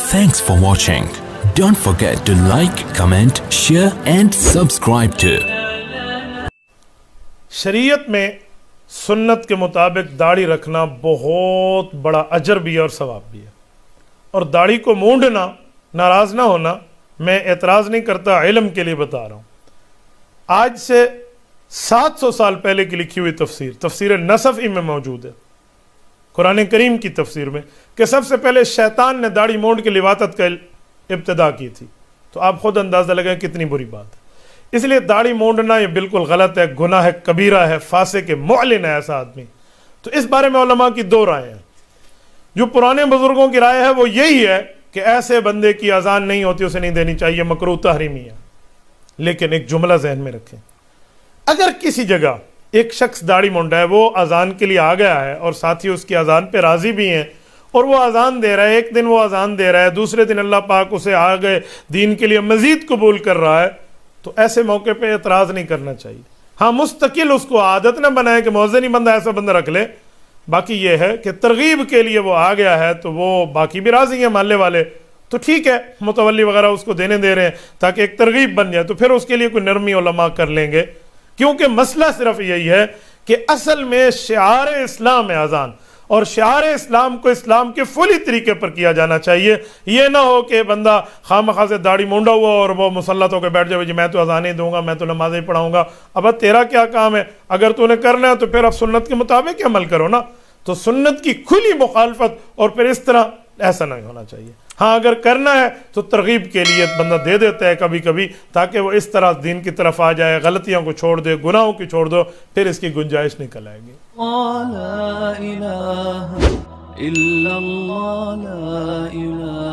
Thanks for watching. Don't forget to like, comment, share and subscribe to. शरीयत में सुन्नत के मुताबिक दाढ़ी रखना बहुत बड़ा अजर भी है और सवाब भी है। और दाढ़ी को मूंढना, नाराज़ ना होना, मैं एतराज़ नहीं करता, इल्म के लिए बता रहा हूँ। आज से 700 साल पहले की लिखी हुई तफसीर नसफ़ी में मौजूद है, कुरान करीम की तफसीर में, कि सबसे पहले शैतान ने दाढ़ी मूंढ के लिवातत का इब्तिदा की थी। तो आप खुद अंदाज़ा लगाएं कितनी बुरी बात है। इसलिए दाढ़ी मूंढना ये बिल्कुल गलत है, गुनाह है, कबीरा है, फासिक है, मुअलिन है ऐसा आदमी। तो इस बारे में उलमा की दो राय हैं। जो पुराने बुजुर्गों की राय है वो यही है कि ऐसे बंदे की अजान नहीं होती, उसे नहीं देनी चाहिए, मकरूह तहरीमी है। लेकिन एक जुमला जहन में रखें, अगर किसी जगह एक शख्स दाढ़ी मुंडा है, वो अजान के लिए आ गया है और साथी उसकी अजान पे राजी भी हैं और वो अजान दे रहा है, एक दिन वो अजान दे रहा है, दूसरे दिन अल्लाह पाक उसे आ गए दीन के लिए मजीद कबूल कर रहा है, तो ऐसे मौके पे एतराज़ नहीं करना चाहिए। हाँ, मुस्तकिल उसको आदत ना बनाए कि मौज़िन ही बंदा ऐसा बंदा रख ले। बाकी ये है कि तरगीब के लिए वो आ गया है तो वो बाकी भी राजी हैं मोहल्ले वाले, तो ठीक है, मुतवल्ली वगैरह उसको देने दे रहे हैं ताकि एक तरगीब बन जाए, तो फिर उसके लिए कोई नरमी उलमा कर लेंगे। क्योंकि मसला सिर्फ यही है कि असल में शिआर इस्लाम है अजान, और शिआर इस्लाम को इस्लाम के फुली तरीके पर किया जाना चाहिए। ये ना हो कि बंदा खामखा से दाढ़ी मूंढा हुआ और वो मुसल्लत होकर बैठ जाए, जी मैं तो अजानें दूंगा, मैं तो नमाज़ें पढ़ाऊंगा। अब तेरा क्या काम है? अगर तूने करना है तो फिर अब सुन्नत के मुताबिक अमल करो ना। तो सुन्नत की खुली मुखालफत और फिर इस तरह ऐसा नहीं होना चाहिए। हाँ, अगर करना है तो तरगीब के लिए बंदा दे देता है कभी कभी, ताकि वो इस तरह दीन की तरफ आ जाए, गलतियों को छोड़ दे, गुनाहों की छोड़ दो, फिर इसकी गुंजाइश निकल आएगी। ला इलाहा इल्लल्लाह, ला इलाहा